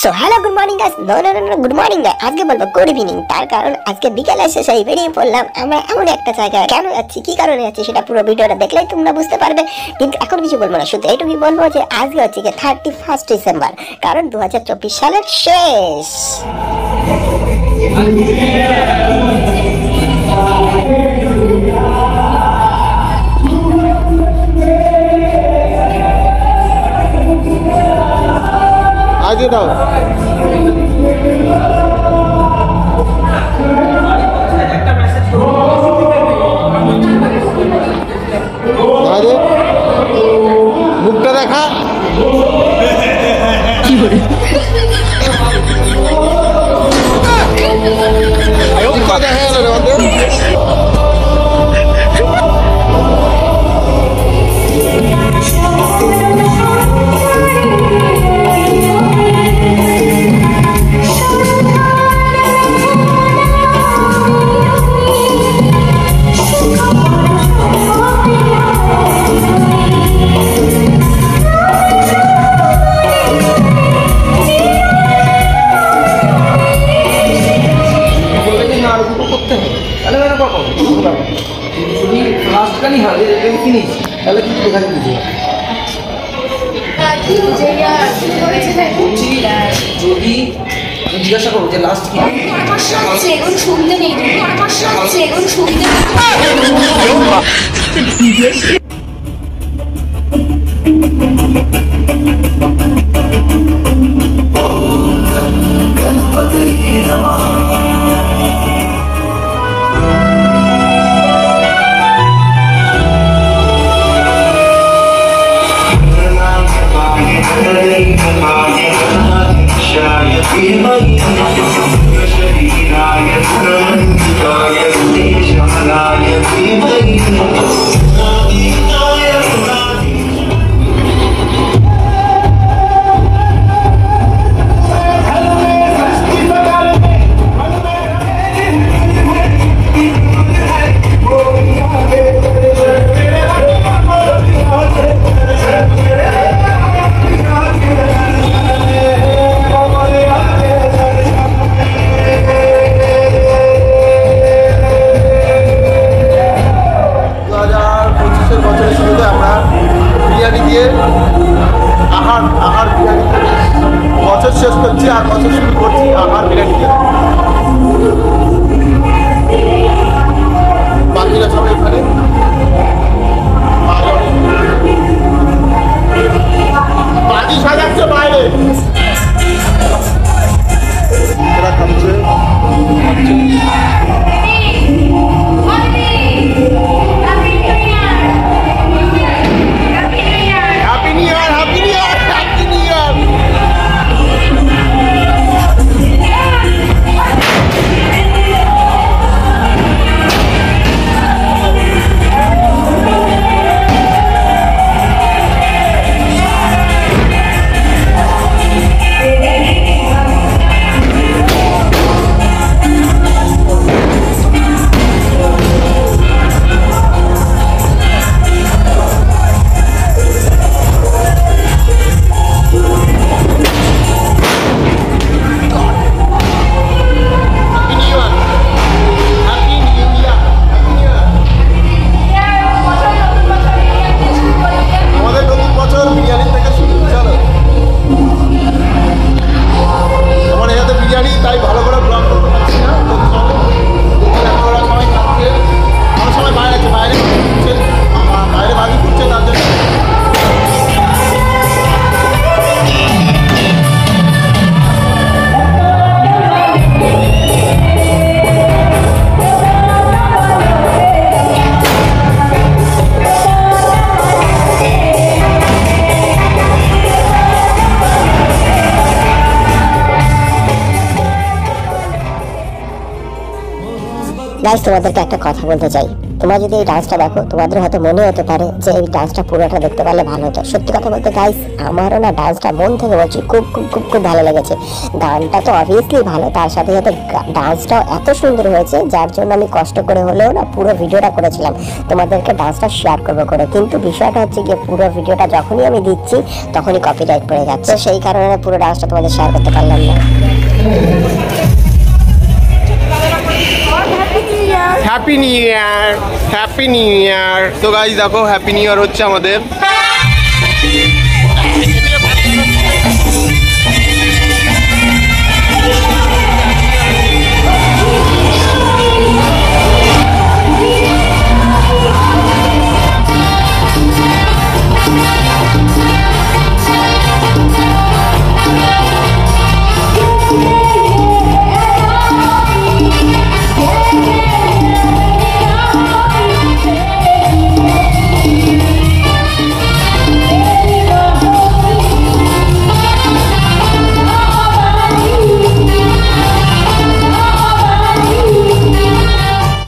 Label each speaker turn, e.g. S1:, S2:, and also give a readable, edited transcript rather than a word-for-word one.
S1: So hello good morning guys. No good morning না, আজকে বলবো গুড ইভিনিং। তার কারণ আজকে বিকেলে এসে সেই বেরিয়ে পড়লাম আমরা এমন একটা জায়গায়। কেন যাচ্ছি, কি কারণে যাচ্ছি, সেটা পুরো ভিডিওটা দেখলেই তোমরা বুঝতে পারবে। কিন্তু এখন কিছু বলবো না, শুধু এইটুকুই বলবো যে আজকে হচ্ছে 31 ডিসেম্বর, কারণ 2024 সালের শেষ।
S2: আগে দাও আরে মুখটা দেখা কি করে দেখা গেল রে আমাদের।
S3: যদি জিজ্ঞাসা করবো যে লাস্ট কি এখন শুনতে নেই এখন শুনতে আহার বিরিয়ানি বছর শেষ করছি আর বছর শুরু করছি আহার বিরিয়ানি দিয়ে। বাকিরা সবাই এখানে বাজি সাজাচ্ছে বাইরে, এরা খাচ্ছে
S1: গাইস তোমাদেরকে একটা কথা বলতে চাই, তোমরা যদি এই ডান্সটা দেখো তোমাদের হয়তো মনে হতে পারে যে এই ডান্সটা পুরোটা দেখতে পারলে ভালো হতো। সত্যি কথা বলতে গাইস, আমারও না ডান্সটা মন থেকে বলছি খুব খুব খুব খুব ভালো লেগেছে। গানটা তো অবভিয়াসলি ভালো, তার সাথে সাথে ডান্সটাও এত সুন্দর হয়েছে যার জন্য আমি কষ্ট করে হলেও না পুরো ভিডিওটা করেছিলাম তোমাদেরকে ডান্সটা শেয়ার করবো করে। কিন্তু বিষয়টা হচ্ছে গিয়ে পুরো ভিডিওটা যখনই আমি দিচ্ছি তখনই কপিরাইট পড়ে যাচ্ছে, সেই কারণে পুরো ডান্সটা তোমাদের শেয়ার করতে পারলাম না।
S2: Happy new year, happy new year. তো গাইস দেখো হ্যাপি নিউ ইয়ার হচ্ছে আমাদের।